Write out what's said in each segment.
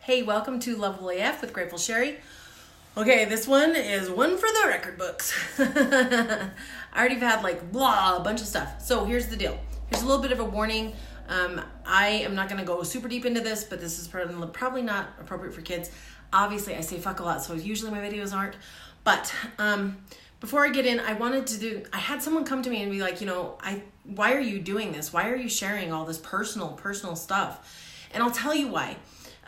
Hey, welcome to Loveable AF with Grateful Sherry. Okay, this one is one for the record books. I already had a bunch of stuff. So here's the deal. Here's a little bit of a warning. I am not going to go super deep into this, but this is probably not appropriate for kids. Obviously, I say fuck a lot, so usually my videos aren't. But before I get in, I had someone come to me and be like, why are you doing this? Why are you sharing all this personal stuff? And I'll tell you why.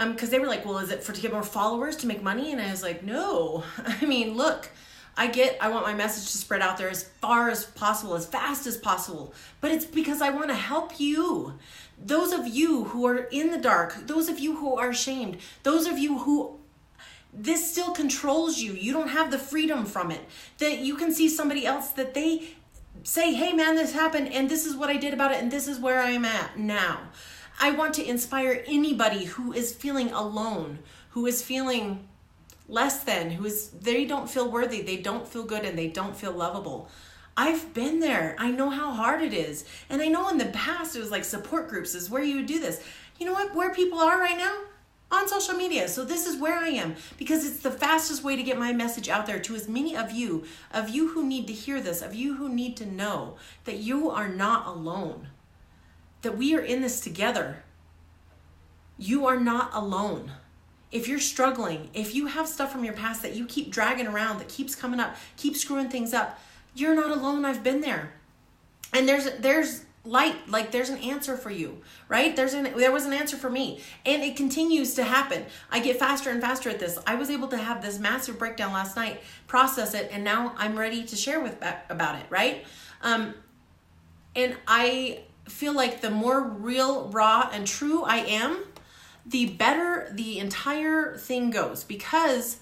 Because they were like, well, is it to get more followers, to make money? And I was like, no. I mean, look, I want my message to spread out there as far as possible, as fast as possible. But it's because I want to help you. Those of you who are in the dark, those of you who are ashamed, those of you who this still controls you. You don't have the freedom from it. That you can see somebody else that they say, hey man, this happened and this is what I did about it and this is where I am at now. I want to inspire anybody who is feeling alone, who is feeling less than, they don't feel worthy, they don't feel good, and they don't feel lovable. I've been there. I know how hard it is. And I know in the past it was like support groups is where you would do this. You know what? Where people are right now? On social media. So this is where I am because it's the fastest way to get my message out there to as many of you who need to hear this, of you who need to know that you are not alone. That we are in this together. You are not alone. If you're struggling, if you have stuff from your past that you keep dragging around, that keeps coming up, keep screwing things up, you're not alone. I've been there. And there's light, there's an answer for you, right? There was an answer for me. And it continues to happen. I get faster and faster at this. I was able to have this massive breakdown last night, process it, and now I'm ready to share about it, right? And I feel like the more real, raw, and true I am, the better the entire thing goes, because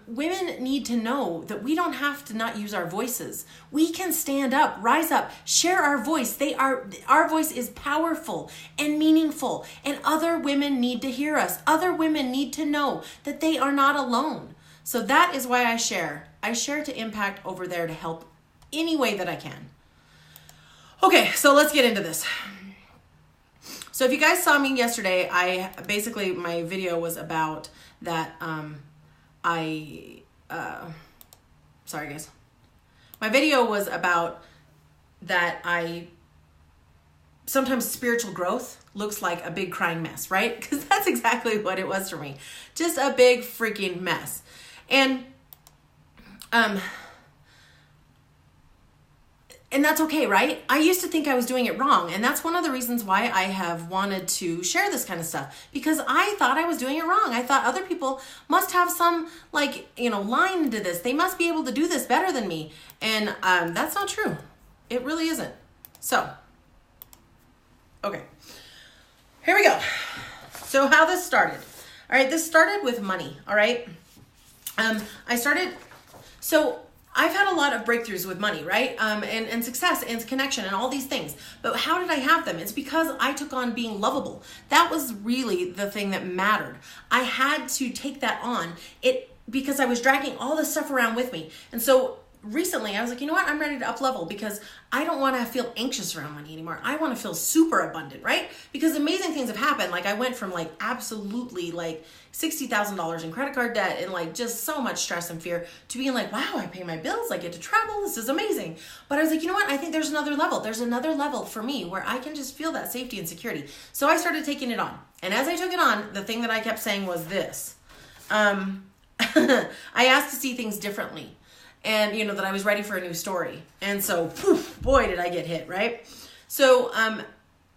women need to know that we don't have to not use our voices. We can stand up, rise up, share our voice. Our voice is powerful and meaningful, and other women need to hear us. Other women need to know that they are not alone. So that is why I share. I share to impact over there to help any way that I can. Okay, so let's get into this. So if you guys saw me yesterday, my video was about that, sorry guys. My video was about that sometimes spiritual growth looks like a big crying mess, right? Because that's exactly what it was for me. Just a big freaking mess. And that's okay, right? I used to think I was doing it wrong. And that's one of the reasons why I have wanted to share this kind of stuff. Because I thought I was doing it wrong. I thought other people must have some, line into this. They must be able to do this better than me. And that's not true. It really isn't. So, okay. Here we go. So how this started. All right, this started with money, all right? I've had a lot of breakthroughs with money, right? And success and connection and all these things. But how did I have them? It's because I took on being lovable. That was really the thing that mattered. I had to take that on because I was dragging all this stuff around with me. And so recently I was like, you know what? I'm ready to up level because I don't want to feel anxious around money anymore. I want to feel super abundant, right? Because amazing things have happened. I went from absolutely $60,000 in credit card debt and just so much stress and fear to being wow, I pay my bills. I get to travel. This is amazing. But I was like, you know what? I think there's another level. There's another level for me where I can just feel that safety and security. So I started taking it on. And as I took it on, the thing that I kept saying was this. I asked to see things differently. And, that I was ready for a new story. And so, boy, did I get hit, right? So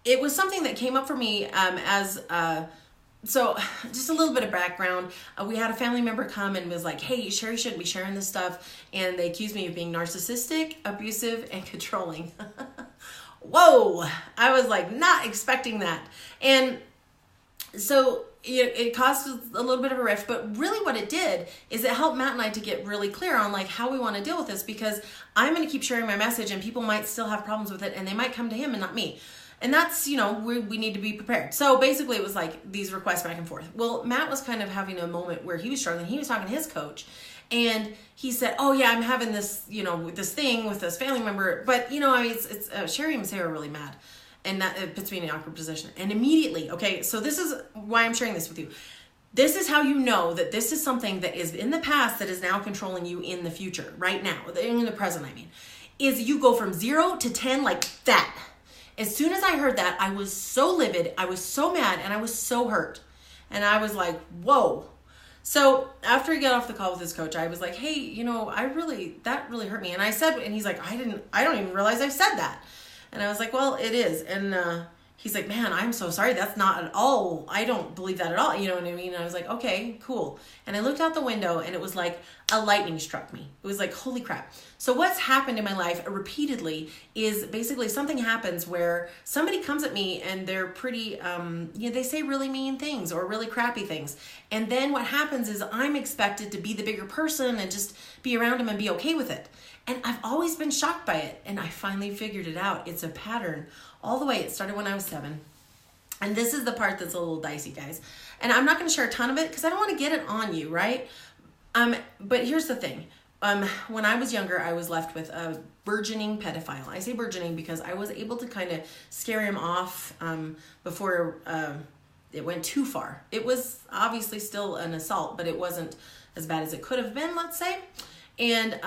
it was something that came up for me so just a little bit of background. We had a family member come and was like, hey, Sherry shouldn't be sharing this stuff. And they accused me of being narcissistic, abusive, and controlling. Whoa! I was not expecting that. And so it caused a little bit of a rift, but really what it did is it helped Matt and I to get really clear on how we want to deal with this, because I'm going to keep sharing my message and people might still have problems with it and they might come to him and not me. And that's, we need to be prepared. So basically it was these requests back and forth. Well, Matt was kind of having a moment where he was struggling. He was talking to his coach and he said, oh yeah, I'm having this, this thing with this family member. But, it's Sherry and Sarah are really mad. And that it puts me in an awkward position. And immediately, okay, so this is why I'm sharing this with you. This is how you know that this is something that is in the past that is now controlling you in the future, right now, in the present, I mean, is you go from 0 to 10 like that. As soon as I heard that, I was so livid, I was so mad, and I was so hurt. And I was like, whoa. So after he got off the call with his coach, I was like, hey, you know, that really hurt me. And I said, and he's like, I don't even realize I said that. And I was like, well, it is. And he's like, man, I'm so sorry. That's not at all. I don't believe that at all. You know what I mean? And I was like, okay, cool. And I looked out the window and it was like a lightning struck me. It was like, holy crap. So what's happened in my life repeatedly is basically something happens where somebody comes at me and they're pretty, they say really mean things or really crappy things. And then what happens is I'm expected to be the bigger person and just be around them and be okay with it. And I've always been shocked by it. And I finally figured it out. It's a pattern all the way. It started when I was 7. And this is the part that's a little dicey, guys. And I'm not going to share a ton of it because I don't want to get it on you, right? But here's the thing. When I was younger, I was left with a burgeoning pedophile. I say burgeoning because I was able to kind of scare him off before it went too far. It was obviously still an assault, but it wasn't as bad as it could have been, let's say. And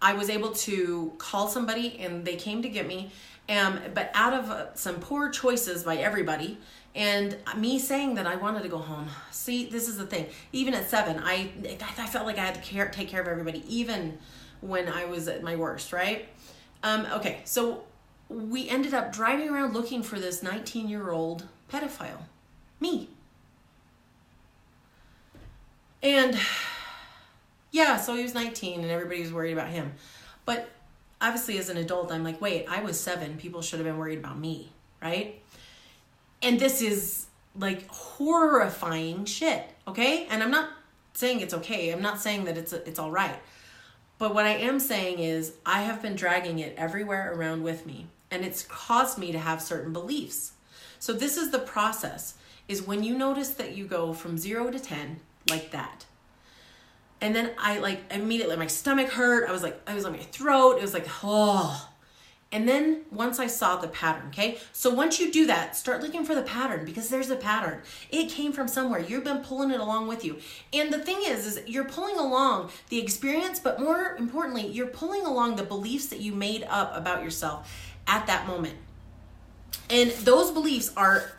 I was able to call somebody and they came to get me. But out of some poor choices by everybody and me saying that I wanted to go home. See, this is the thing. Even at 7, I felt like I had to take care of everybody, even when I was at my worst, right? Okay, so we ended up driving around looking for this 19-year-old pedophile. Me. And yeah, so he was 19 and everybody was worried about him. But obviously as an adult, I'm like, wait, I was 7. People should have been worried about me, right? And this is like horrifying shit, okay? And I'm not saying it's okay. I'm not saying that it's all right. But what I am saying is I have been dragging it everywhere around with me. And it's caused me to have certain beliefs. So this is the process, is when you notice that you go from 0 to 10 like that. And then I like immediately, my stomach hurt. I was on my throat. It was like, oh. And then once I saw the pattern, okay? So once you do that, start looking for the pattern because there's a pattern. It came from somewhere. You've been pulling it along with you. And the thing is you're pulling along the experience, but more importantly, you're pulling along the beliefs that you made up about yourself at that moment. And those beliefs are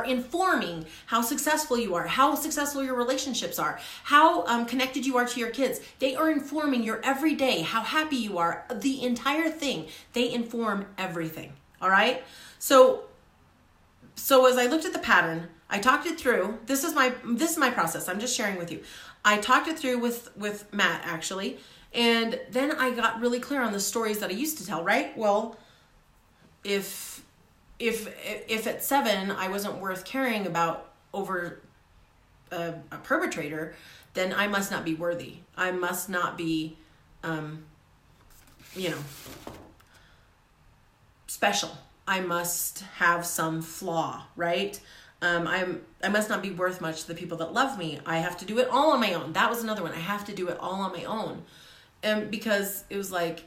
informing how successful you are, how successful your relationships are, how connected you are to your kids. They are informing your everyday, how happy you are, the entire thing. They inform everything, all right? So as I looked at the pattern, I talked it through. This is my process. I'm just sharing with you. I talked it through with Matt, actually, and then I got really clear on the stories that I used to tell, right? Well, if at 7 I wasn't worth caring about over a perpetrator, then I must not be worthy. I must not be, special. I must have some flaw, right? I must not be worth much to the people that love me. I have to do it all on my own. That was another one. I have to do it all on my own, because it was like,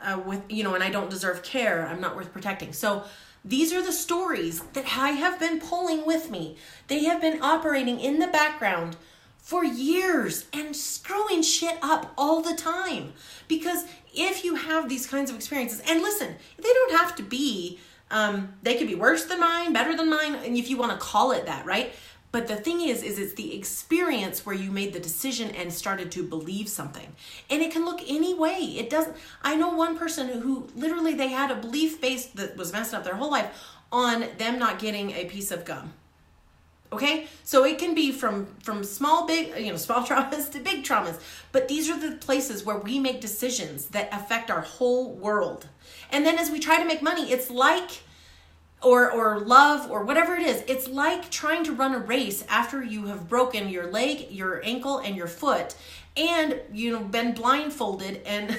and I don't deserve care. I'm not worth protecting. So these are the stories that I have been pulling with me. They have been operating in the background for years and screwing shit up all the time. Because if you have these kinds of experiences, and listen, they don't have to be, they could be worse than mine, better than mine, and if you want to call it that, right? But the thing is it's the experience where you made the decision and started to believe something. And it can look any way. It doesn't. I know one person who literally they had a belief base that was messed up their whole life on them not getting a piece of gum. Okay? So it can be from small traumas to big traumas. But these are the places where we make decisions that affect our whole world. And then as we try to make money, it's like, or love, or whatever it is, it's like trying to run a race after you have broken your leg, your ankle, and your foot, and been blindfolded and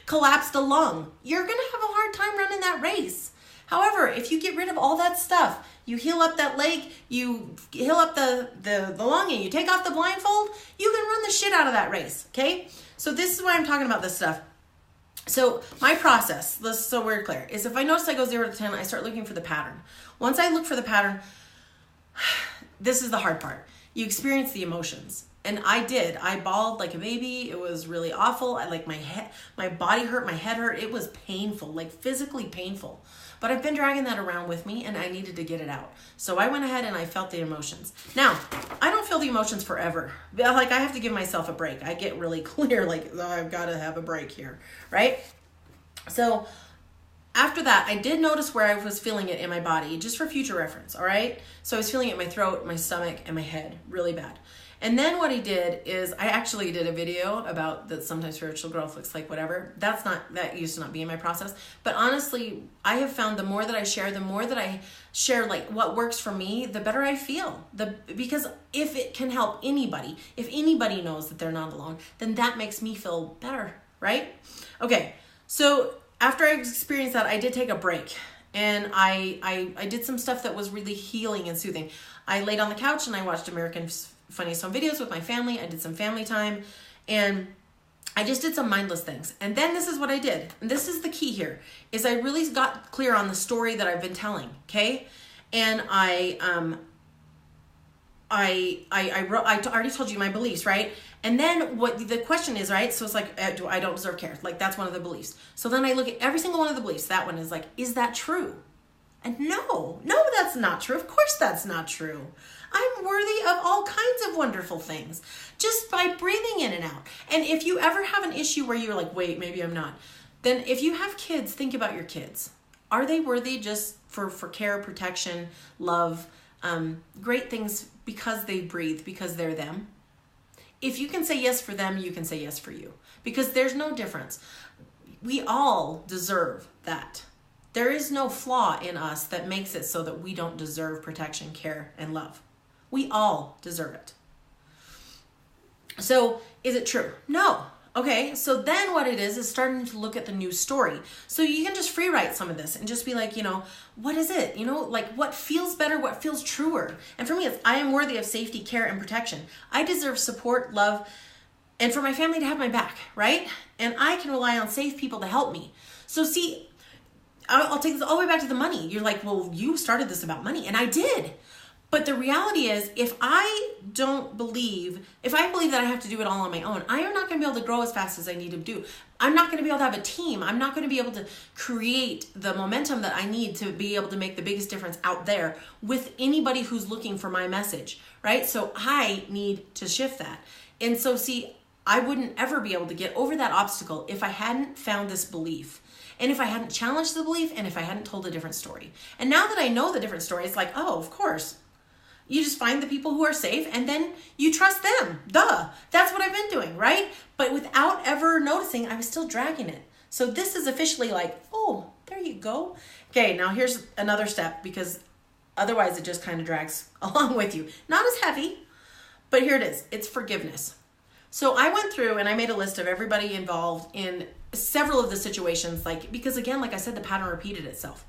collapsed a lung. You're gonna have a hard time running that race. However, if you get rid of all that stuff, you heal up that leg, you heal up the lung, and you take off the blindfold, you can run the shit out of that race, okay? So this is why I'm talking about this stuff. So my process, so we're clear, is if I notice I go 0 to 10, I start looking for the pattern. Once I look for the pattern, this is the hard part. You experience the emotions. And I did. I bawled like a baby. It was really awful. My body hurt, my head hurt. It was painful, like physically painful. But I've been dragging that around with me, and I needed to get it out. So I went ahead and I felt the emotions. Now, I don't feel the emotions forever. Like, I have to give myself a break. I get really clear, like, oh, I've got to have a break here, right? So after that, I did notice where I was feeling it in my body, just for future reference, all right? So I was feeling it in my throat, my stomach, and my head really bad. And then what I did is I actually did a video about that sometimes spiritual growth looks like whatever. That used to not be in my process. But honestly, I have found the more that I share like what works for me, the better I feel. Because if it can help anybody, if anybody knows that they're not alone, then that makes me feel better, right? Okay, so after I experienced that, I did take a break. And I did some stuff that was really healing and soothing. I laid on the couch and I watched American Funniest Home Videos with my family. I did some family time, and I just did some mindless things. And then this is what I did. And this is the key here, is I really got clear on the story that I've been telling, okay? And I already told you my beliefs, right? And then what the question is, right? So it's like, I don't deserve care. Like, that's one of the beliefs. So then I look at every single one of the beliefs. That one is like, is that true? And no, that's not true. Of course that's not true. I'm worthy of all kinds of wonderful things just by breathing in and out. And if you ever have an issue where you're like, wait, maybe I'm not, then if you have kids, think about your kids. Are they worthy just for care, protection, love, great things because they breathe, because they're them? If you can say yes for them, you can say yes for you, because there's no difference. We all deserve that. There is no flaw in us that makes it so that we don't deserve protection, care, and love. We all deserve it. So is it true? No. Okay, so then what it is starting to look at the new story. So you can just free write some of this and just be like, what is it? Like what feels better, what feels truer? And for me, it's I am worthy of safety, care, and protection. I deserve support, love, and for my family to have my back, right? And I can rely on safe people to help me. So see, I'll take this all the way back to the money. You're like, well, you started this about money, and I did. But the reality is, if I believe that I have to do it all on my own, I am not going to be able to grow as fast as I need to do. I'm not going to be able to have a team. I'm not going to be able to create the momentum that I need to be able to make the biggest difference out there with anybody who's looking for my message, right? So I need to shift that. And so see, I wouldn't ever be able to get over that obstacle if I hadn't found this belief. And if I hadn't challenged the belief, and if I hadn't told a different story. And now that I know the different story, it's like, oh, of course. You just find the people who are safe and then you trust them. Duh. That's what I've been doing, right? But without ever noticing, I was still dragging it. So this is officially like, oh, there you go. Okay, now here's another step, because otherwise it just kind of drags along with you. Not as heavy, but here it is. It's forgiveness. So I went through and I made a list of everybody involved in several of the situations, because again, like I said, the pattern repeated itself.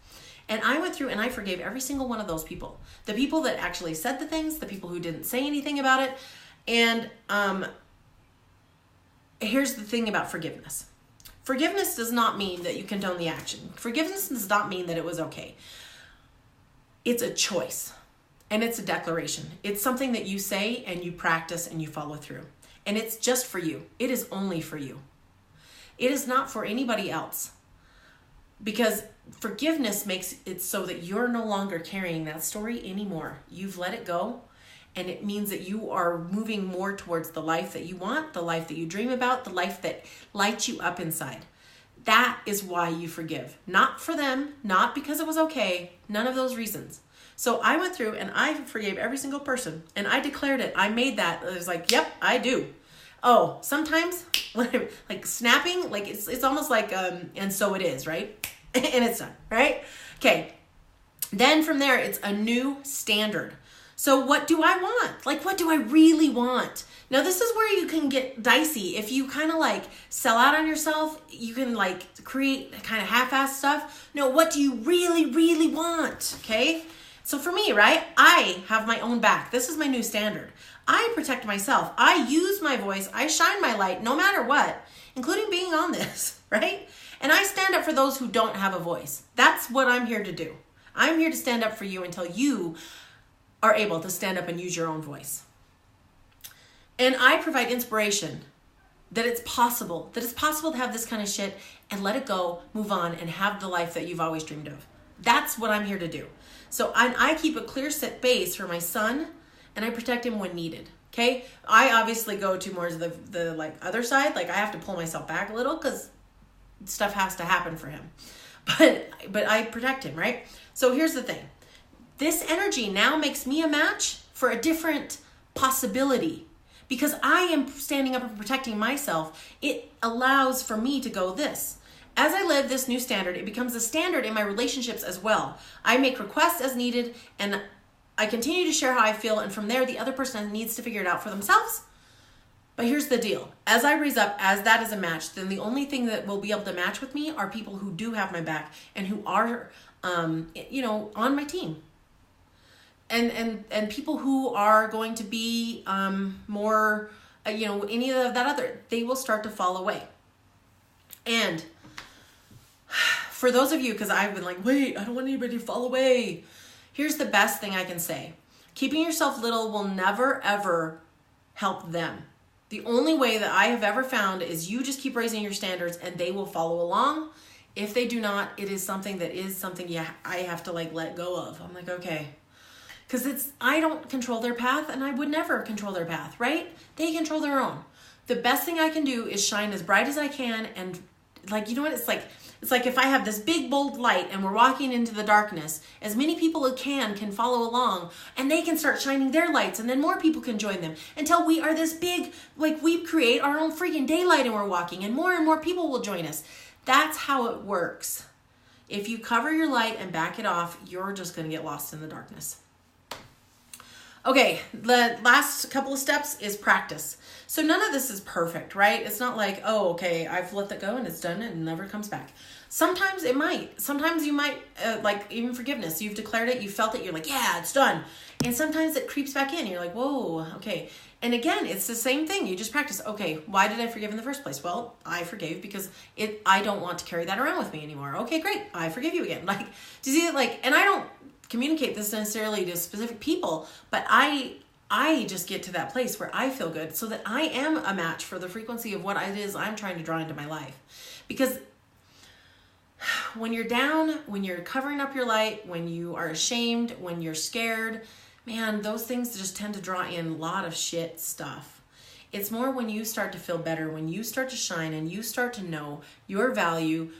And I went through and I forgave every single one of those people. The people that actually said the things, the people who didn't say anything about it. And here's the thing about forgiveness. Forgiveness does not mean that you condone the action. Forgiveness does not mean that it was okay. It's a choice and it's a declaration. It's something that you say and you practice and you follow through. And it's just for you. It is only for you. It is not for anybody else. Because forgiveness makes it so that you're no longer carrying that story anymore. You've let it go, and it means that you are moving more towards the life that you want, the life that you dream about, the life that lights you up inside. That is why you forgive. Not for them, not because it was okay, none of those reasons. So I went through and I forgave every single person, and I declared it. I made that. It was like, yep, I do. Oh, sometimes like snapping, like it's almost like, and so it is, right? And it's done, right? Okay. Then from there, it's a new standard. So what do I want? Like, what do I really want? Now, this is where you can get dicey. If you kind of like sell out on yourself, you can like create kind of half-assed stuff. No, what do you really, really want? Okay. So for me, right, I have my own back. This is my new standard. I protect myself. I use my voice. I shine my light no matter what, including being on this, right? And I stand up for those who don't have a voice. That's what I'm here to do. I'm here to stand up for you until you are able to stand up and use your own voice. And I provide inspiration that it's possible to have this kind of shit and let it go, move on, and have the life that you've always dreamed of. That's what I'm here to do. So I keep a clear set base for my son, and I protect him when needed. Okay? I obviously go to more the like other side. Like I have to pull myself back a little because stuff has to happen for him. But I protect him, right? So here's the thing. This energy now makes me a match for a different possibility. Because I am standing up and protecting myself, it allows for me to go this. As I live this new standard, it becomes a standard in my relationships as well. I make requests as needed, and I continue to share how I feel, and from there, the other person needs to figure it out for themselves. But here's the deal. As I raise up, as that is a match, then the only thing that will be able to match with me are people who do have my back and who are, on my team. And people who are going to be more, any of that other, they will start to fall away. And for those of you, because I've been like, wait, I don't want anybody to fall away. Here's the best thing I can say. Keeping yourself little will never, ever help them. The only way that I have ever found is you just keep raising your standards and they will follow along. If they do not, it is something I have to like let go of. I'm like, okay. Because I don't control their path, and I would never control their path, right? They control their own. The best thing I can do is shine as bright as I can, and like, you know what? It's like if I have this big, bold light and we're walking into the darkness, as many people as can follow along, and they can start shining their lights, and then more people can join them until we are this big, like we create our own freaking daylight and we're walking, and more people will join us. That's how it works. If you cover your light and back it off, you're just going to get lost in the darkness. Okay, the last couple of steps is practice. So none of this is perfect, right? It's not like, oh, okay, I've let that go and it's done and it never comes back. Sometimes it might. Sometimes you might, like even forgiveness. You've declared it, you felt it, you're like, yeah, it's done. And sometimes it creeps back in. You're like, whoa, okay. And again, it's the same thing. You just practice. Okay, why did I forgive in the first place? Well, I forgave because I don't want to carry that around with me anymore. Okay, great. I forgive you again. Like, do you see it? Like, and I don't communicate this necessarily to specific people, but I just get to that place where I feel good so that I am a match for the frequency of what it is I'm trying to draw into my life. Because when you're down, when you're covering up your light, when you are ashamed, when you're scared, man, those things just tend to draw in a lot of shit stuff. It's more when you start to feel better, when you start to shine and you start to know your value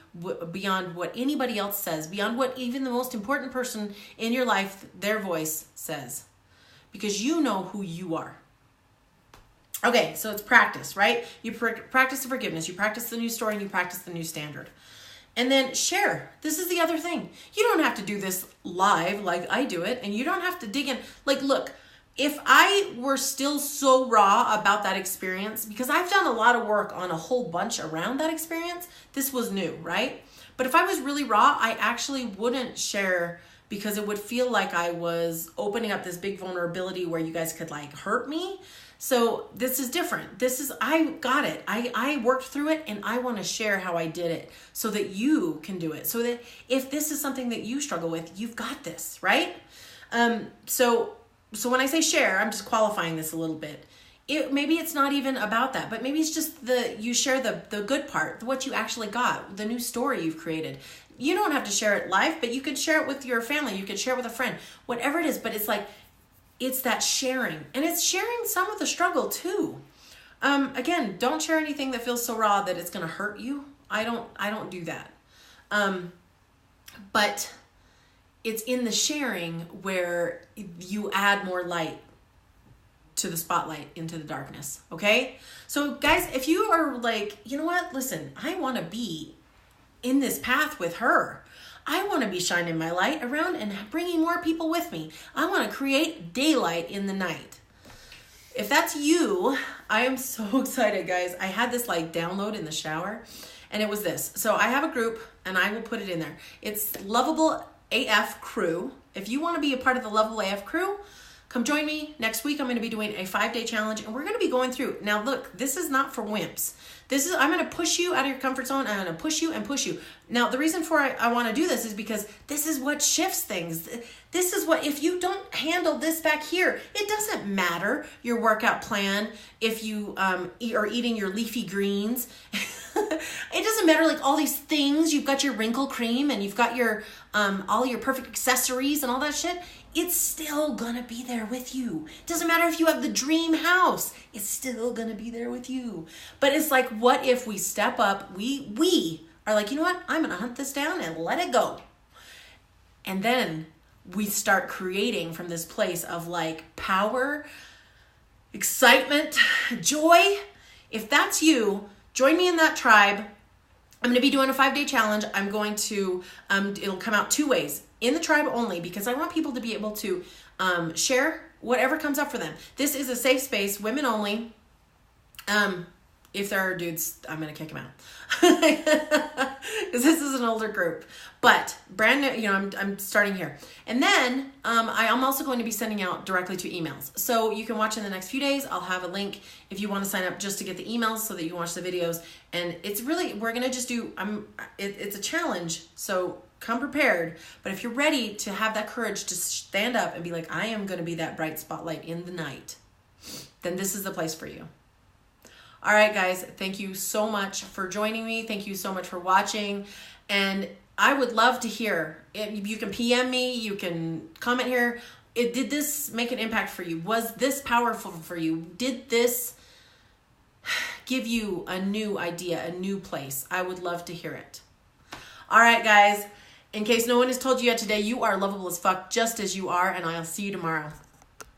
beyond what anybody else says, beyond what even the most important person in your life, their voice says. Because you know who you are. Okay, so it's practice, right? You practice the forgiveness, you practice the new story, and you practice the new standard. And then share. This is the other thing. You don't have to do this live like I do it, and you don't have to dig in. Like, look, if I were still so raw about that experience, because I've done a lot of work on a whole bunch around that experience, this was new, right? But if I was really raw, I actually wouldn't share because it would feel like I was opening up this big vulnerability where you guys could like hurt me. So this is different. I got it. I worked through it and I want to share how I did it so that you can do it. So that if this is something that you struggle with, you've got this, right? So when I say share, I'm just qualifying this a little bit. Maybe it's not even about that, but maybe it's just you share the good part, what you actually got, the new story you've created. You don't have to share it live, but you could share it with your family. You could share it with a friend, whatever it is. But it's like, it's that sharing, and it's sharing some of the struggle too. Again, don't share anything that feels so raw that it's going to hurt you. I don't do that. But it's in the sharing where you add more light to the spotlight into the darkness. Okay. So guys, if you are like, you know what, listen, I want to be in this path with her. I want to be shining my light around and bringing more people with me. I want to create daylight in the night. If that's you, I am so excited, guys. I had this like download in the shower, and it was this. So I have a group, and I will put it in there. It's Loveable AF Crew. If you want to be a part of the Loveable AF Crew, come join me. Next week, I'm going to be doing a 5-day challenge, and we're going to be going through. Now, look, this is not for wimps. I'm going to push you out of your comfort zone. I'm going to push you and push you. Now, the reason for I want to do this is because this is what shifts things. This is what, if you don't handle this back here, it doesn't matter your workout plan, if you are eating your leafy greens. It doesn't matter, like all these things. You've got your wrinkle cream and you've got your all your perfect accessories and all that shit. It's still gonna be there with you. Doesn't matter if you have the dream house. It's still gonna be there with you. But it's like, what if we step up? We are like, you know what? I'm gonna hunt this down and let it go. And then we start creating from this place of like power, excitement, joy. If that's you, join me in that tribe. I'm going to be doing a 5-day challenge. I'm going to, it'll come out 2 ways. In the tribe only, because I want people to be able to share whatever comes up for them. This is a safe space, women only. If there are dudes, I'm going to kick them out. Because this is an older group. But brand new, you know, I'm starting here. And then I'm also going to be sending out directly to emails. So you can watch in the next few days. I'll have a link if you want to sign up just to get the emails so that you can watch the videos. And it's really, we're going to just do, it's a challenge. So come prepared. But if you're ready to have that courage to stand up and be like, I am going to be that bright spotlight in the night, then this is the place for you. All right, guys, thank you so much for joining me. Thank you so much for watching. And I would love to hear. You can PM me. You can comment here. Did this make an impact for you? Was this powerful for you? Did this give you a new idea, a new place? I would love to hear it. All right, guys. In case no one has told you yet today, you are lovable as fuck just as you are, and I'll see you tomorrow.